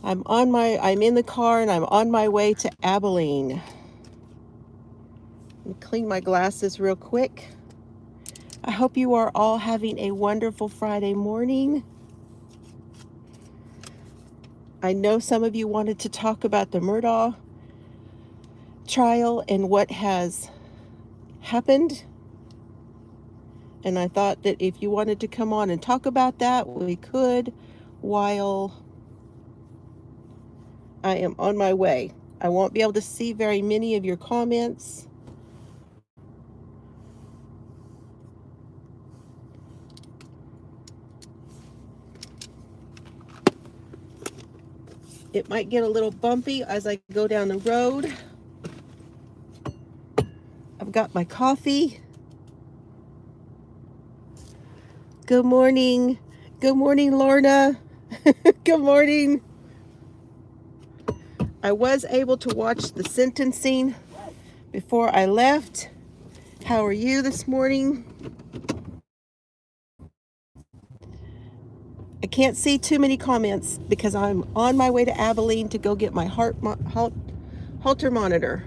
I'm in the car and I'm on my way to Abilene. Let me clean my glasses real quick. I hope you are all having a wonderful Friday morning. I know some of you wanted to talk about the Murdaugh trial and what has happened. And I thought that if you wanted to come on and talk about that, we could while I am on my way. I won't be able to see very many of your comments. It might get a little bumpy as I go down the road. I've got my coffee. Good morning. Good morning, Lorna. Good morning. I was able to watch the sentencing before I left. How are you this morning? I can't see too many comments because I'm on my way to Abilene to go get my Holter monitor.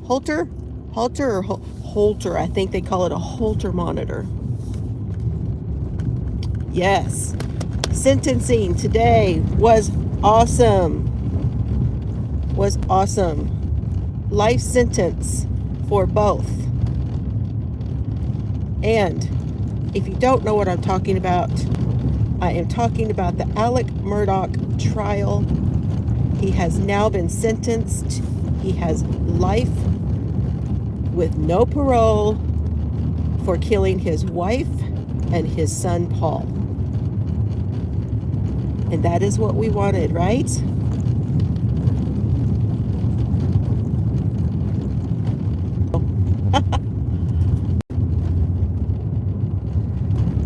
Holter or Holter? I think they call it a Holter monitor. Yes. Sentencing today was awesome. Life sentence for both. And if you don't know what I'm talking about, I am talking about the Alec Murdaugh trial. He has now been sentenced. He has life with no parole for killing his wife and his son Paul. And that is what we wanted, right?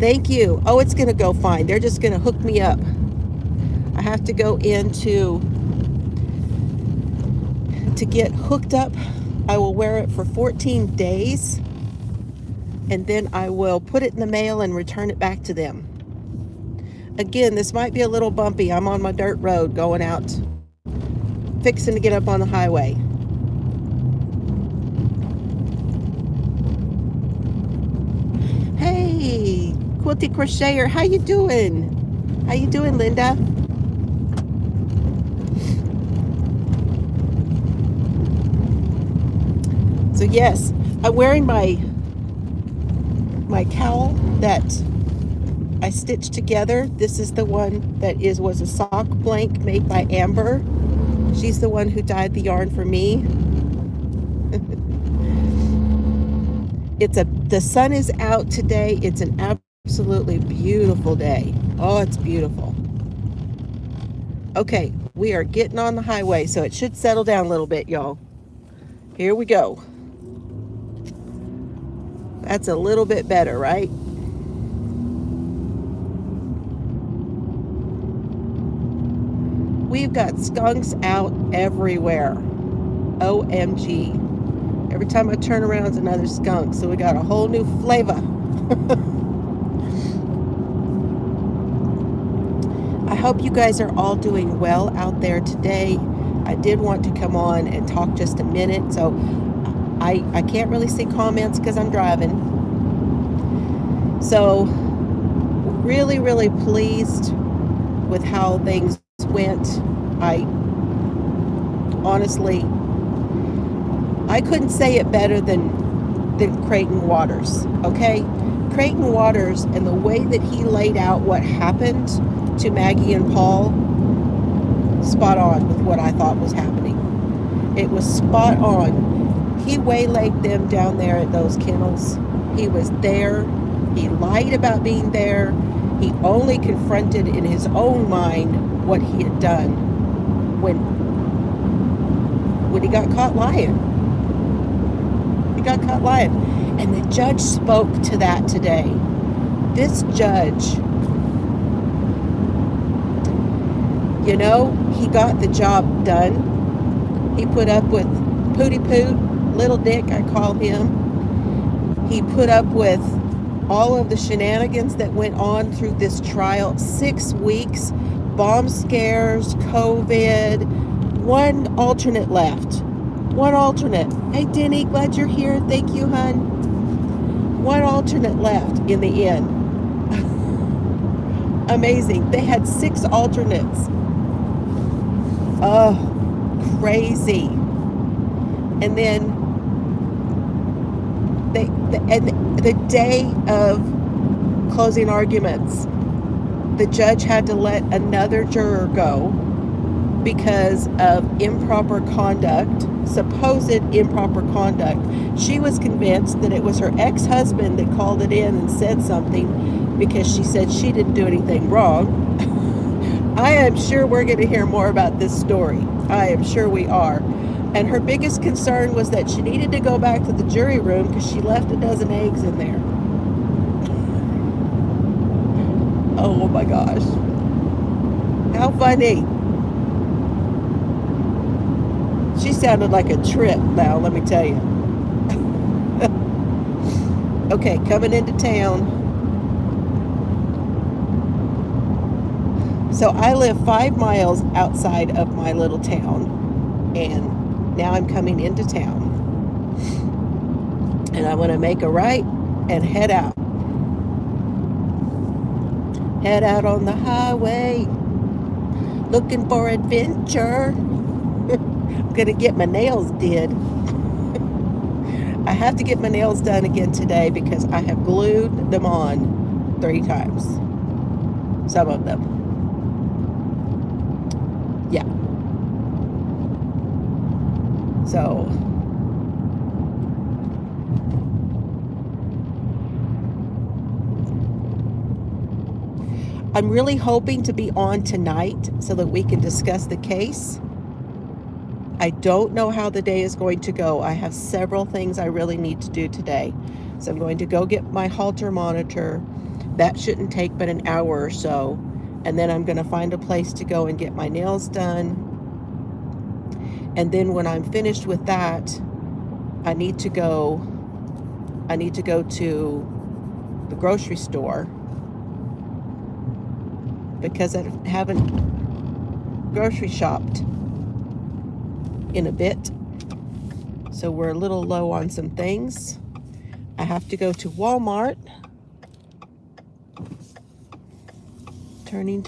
Thank you. Oh, it's going to go fine. They're just going to hook me up. I have to go to get hooked up. I will wear it for 14 days, and then I will put it in the mail and return it back to them. Again, this might be a little bumpy. I'm on my dirt road going out, fixing to get up on the highway. Hey, Quilty Crocheter, how you doing? How you doing, Linda? So yes, I'm wearing my cowl that I stitched together. This is the one that was a sock blank made by Amber. She's the one who dyed the yarn for me. The sun is out today. It's an absolutely beautiful day. Oh, it's beautiful. Okay, we are getting on the highway, so it should settle down a little bit, y'all. Here we go. That's a little bit better, right? We've got skunks out everywhere. OMG. Every time I turn around, it's another skunk. So we got a whole new flavor. I hope you guys are all doing well out there today. I did want to come on and talk just a minute. So I can't really see comments because I'm driving. So really, really pleased with how things went. I honestly, I couldn't say it better than Creighton Waters, okay? Creighton Waters and the way that he laid out what happened to Maggie and Paul, spot on with what I thought was happening. It was spot on. He waylaid them down there at those kennels. He was there. He lied about being there. He only confronted in his own mind what he had done when he got caught lying. He got caught lying. And the judge spoke to that today. This judge, you know, he got the job done. He put up with Pooty Poot, Little Dick, I call him. He put up with all of the shenanigans that went on through this trial. 6 weeks bomb scares, COVID, one alternate left. One alternate. Hey, Denny, glad you're here. Thank you, hun. One alternate left in the end. Amazing. They had 6 alternates. Oh, crazy. And then the day of closing arguments, the judge had to let another juror go because of improper conduct, supposed improper conduct. She was convinced that it was her ex-husband that called it in and said something because she said she didn't do anything wrong. I am sure we're going to hear more about this story. I am sure we are. And her biggest concern was that she needed to go back to the jury room because she left a dozen eggs in there. Oh my gosh. How funny. She sounded like a trip now, let me tell you. Okay, coming into town. So I live 5 miles outside of my little town, and now I'm coming into town. And I want to make a right and head out. Head out on the highway, looking for adventure. I'm gonna get my nails did. I have to get my nails done again today because I have glued them on 3 times. Some of them. Yeah. So I'm really hoping to be on tonight so that we can discuss the case. I don't know how the day is going to go. I have several things I really need to do today. So I'm going to go get my halter monitor. That shouldn't take but an hour or so. And then I'm going to find a place to go and get my nails done. And then when I'm finished with that, I need to go to the grocery store because I haven't grocery shopped in a bit. So we're a little low on some things. I have to go to Walmart. Turning.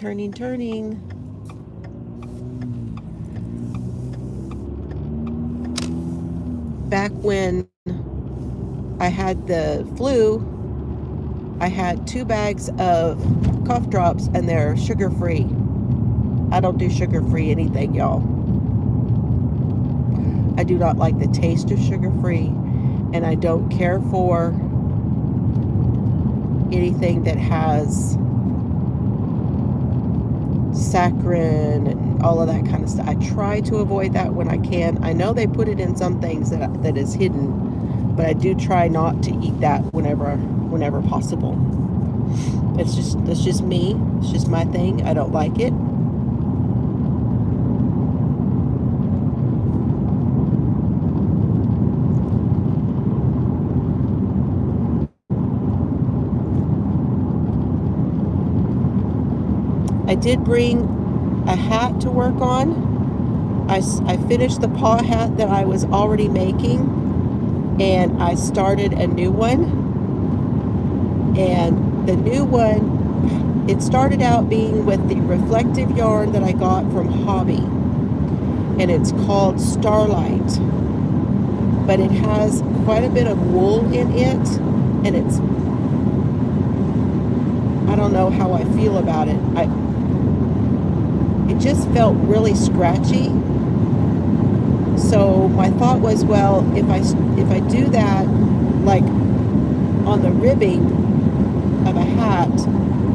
Back when I had the flu, I had 2 bags of cough drops and they're sugar-free. I don't do sugar-free anything, y'all. I do not like the taste of sugar-free, and I don't care for anything that has saccharin and all of that kind of stuff. I try to avoid that when I can. I know they put it in some things that is hidden, but I do try not to eat that whenever possible. That's just me. It's just my thing. I don't like it. I did bring a hat to work on. I finished the paw hat that I was already making, and I started a new one. And the new one, it started out being with the reflective yarn that I got from Hobby, and it's called Starlight. But it has quite a bit of wool in it, and I don't know how I feel about it. It just felt really scratchy. So my thought was, well, if I do that, like on the ribbing of a hat,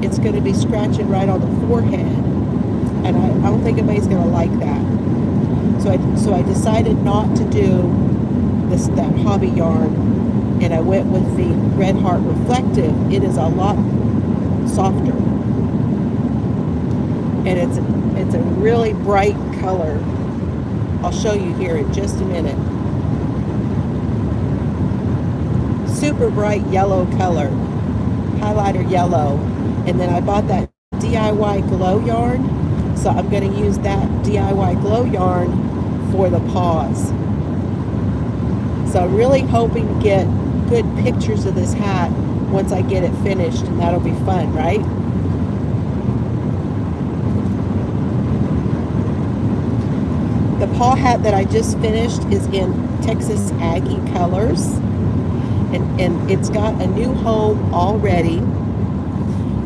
it's going to be scratching right on the forehead, and I don't think anybody's going to like that. So I decided not to do that Hobby yarn, and I went with the Red Heart Reflective. It is a lot softer, and it's a really bright color. I'll show you here in just a minute. Super bright yellow color, highlighter yellow. And then I bought that DIY glow yarn, So I'm going to use that DIY glow yarn for the paws. So I'm really hoping to get good pictures of this hat once I get it finished, and that'll be fun, right? The paw hat that I just finished is in Texas Aggie colors, and it's got a new home already.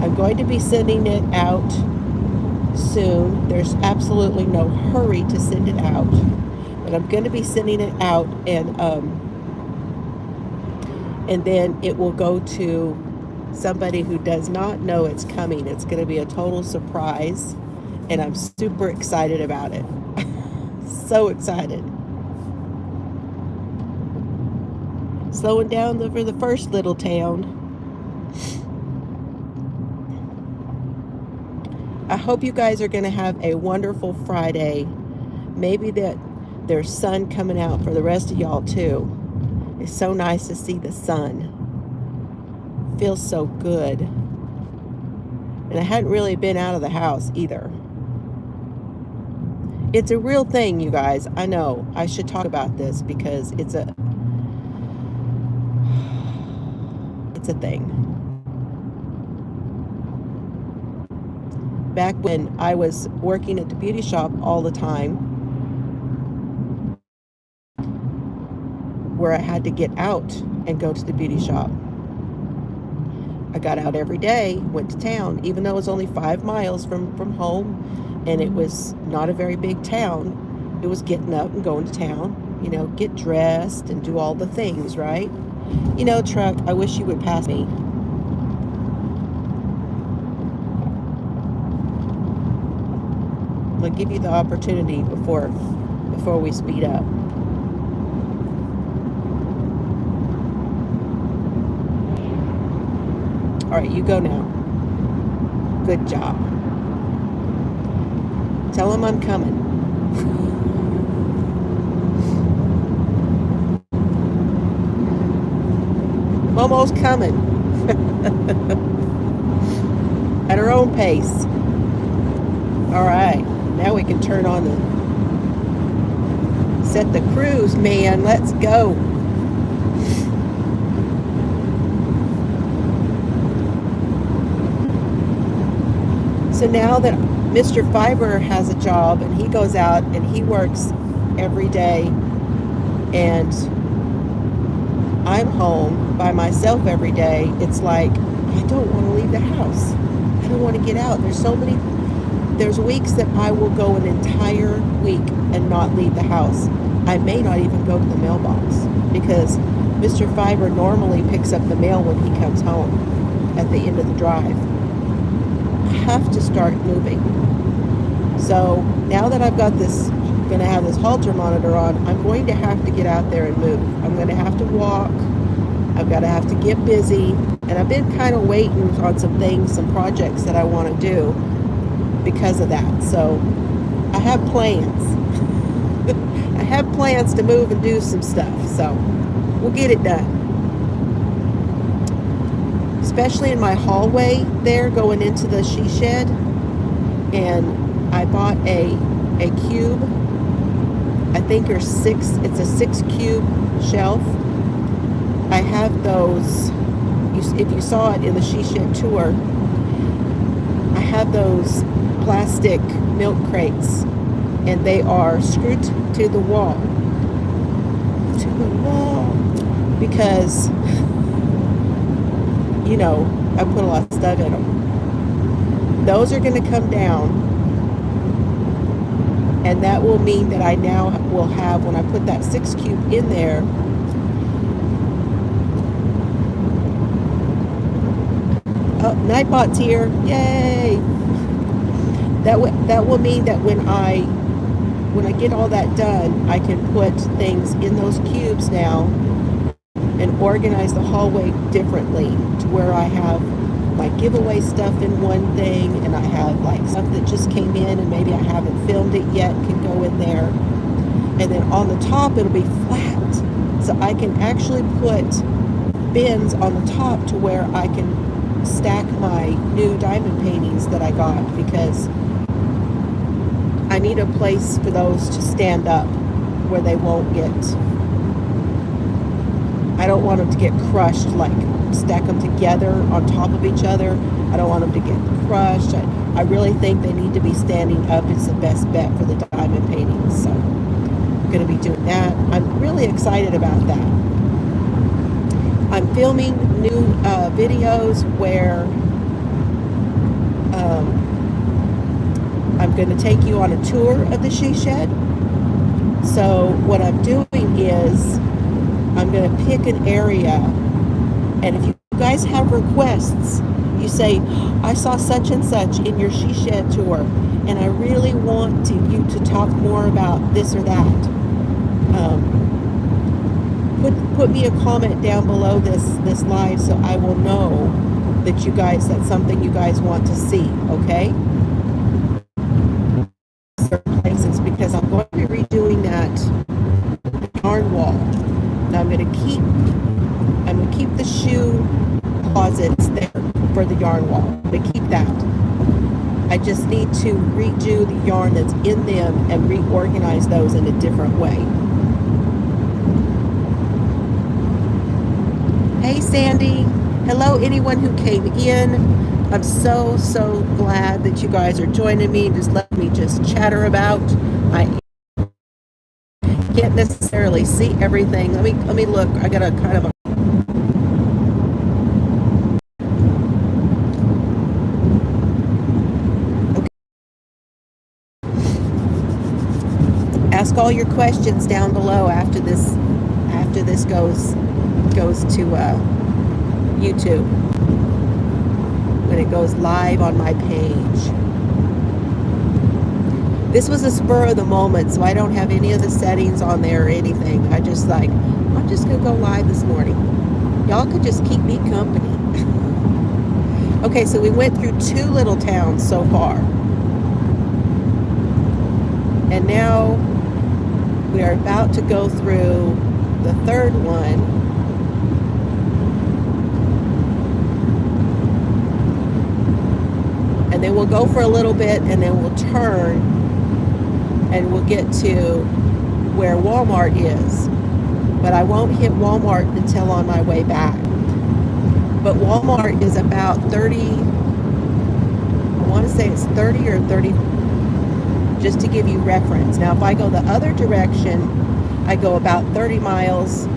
I'm going to be sending it out soon. There's absolutely no hurry to send it out, but I'm going to be sending it out, and then it will go to somebody who does not know it's coming. It's going to be a total surprise, and I'm super excited about it. So excited. Slowing down for the first little town. I hope you guys are going to have a wonderful Friday. Maybe that there's sun coming out for the rest of y'all too. It's so nice to see the sun. Feels so good. And I hadn't really been out of the house either. It's a real thing, you guys. I know. I should talk about this because it's a thing. Back when I was working at the beauty shop all the time, where I had to get out and go to the beauty shop. I got out every day, went to town, even though it was only 5 miles from home, and it was not a very big town. It was getting up and going to town, you know, get dressed and do all the things, right? You know, truck, I wish you would pass me. I'll give you the opportunity before we speed up. All right, you go now. Good job. Tell him I'm coming. Momo's coming. At her own pace. All right, now we can turn on set the cruise, man. Let's go. So now that Mr. Fiber has a job and he goes out and he works every day, and I'm home by myself every day, it's like I don't want to leave the house. I don't want to get out. There's weeks that I will go an entire week and not leave the house. I may not even go to the mailbox because Mr. Fiber normally picks up the mail when he comes home at the end of the drive. I have to start moving. So now that I've got this, going to have this halter monitor on, I'm going to have to get out there and move. I'm going to have to walk. I've got to have to get busy. And I've been kind of waiting on some things, some projects that I want to do because of that. So I have plans. I have plans to move and do some stuff. So we'll get it done. Especially in my hallway there going into the she shed. And I bought a cube. I think it's a 6 cube shelf. I have those, if you saw it in the she shed tour, I have those plastic milk crates, and they are screwed to the wall. Because, you know, I put a lot of stuff in them. Those are going to come down, and that will mean that I now will have, when I put that 6 cube in there, oh, Nightbot's here, yay! That will mean that when I get all that done, I can put things in those cubes now and organize the hallway differently to where I have my giveaway stuff in one thing, and I have like stuff that just came in and maybe I haven't filmed it yet can go in there, and then on the top it'll be flat, so I can actually put bins on the top to where I can stack my new diamond paintings that I got, because I need a place for those to stand up where they won't get, I don't want them to get crushed, like stack them together on top of each other. I don't want them to get crushed. I really think they need to be standing up. It's the best bet for the diamond paintings. So I'm going to be doing that. I'm really excited about that. I'm filming new videos where I'm going to take you on a tour of the she shed. So what I'm doing is I'm going to pick an area, and if you guys have requests, you say, I saw such and such in your she shed tour, and I really want you to talk more about this or that. Put me a comment down below this live so I will know that that's something you guys want to see, okay? Certain places, because I'm going to be redoing that yarn wall. Now I'm going to keep the shoe closets there for the yarn wall. I'm going to keep that. I just need to redo the yarn that's in them and reorganize those in a different way. Hey Sandy, hello anyone who came in. I'm so glad that you guys are joining me. Just let me just chatter about. I can't necessarily see everything. Let me look. I got a kind of a ask all your questions down below after this goes to YouTube, when it goes live on my page. This was a spur of the moment, so I don't have any of the settings on there or anything. I'm just gonna go live this morning. Y'all could just keep me company. Okay, so we went through 2 little towns so far, and now we are about to go through the 3rd one. And then we'll go for a little bit, and then we'll turn, and we'll get to where Walmart is. But I won't hit Walmart until on my way back. But Walmart is about 30, I want to say it's 30 or 30, just to give you reference. Now, if I go the other direction, I go about 30 miles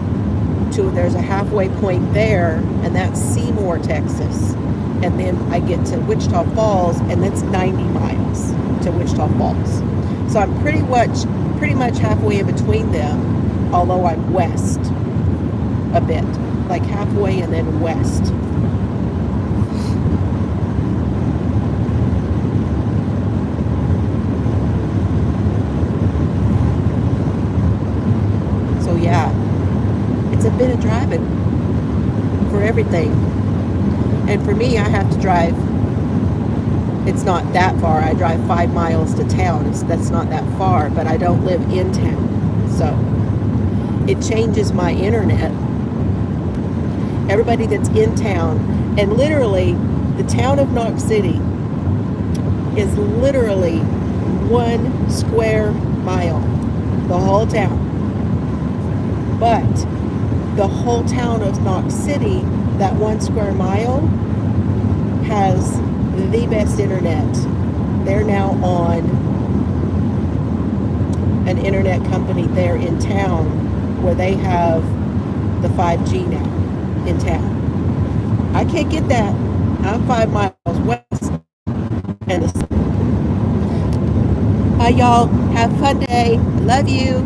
to, there's a halfway point there, and that's Seymour, Texas. And then I get to Wichita Falls, and that's 90 miles to Wichita Falls. So I'm pretty much halfway in between them, although I'm west a bit, like halfway and then west. So yeah, it's a bit of driving for everything. And for me, I have to drive, it's not that far. I drive 5 miles to town. That's not that far, but I don't live in town. So it changes my internet. Everybody that's in town, and literally the town of Knox City is literally 1 square mile, the whole town. But the whole town of Knox City, that 1 square mile, has the best internet. They're now on an internet company there in town where they have the 5G now in town. I can't get that. I'm 5 miles west. And bye y'all. Have a fun day. Love you.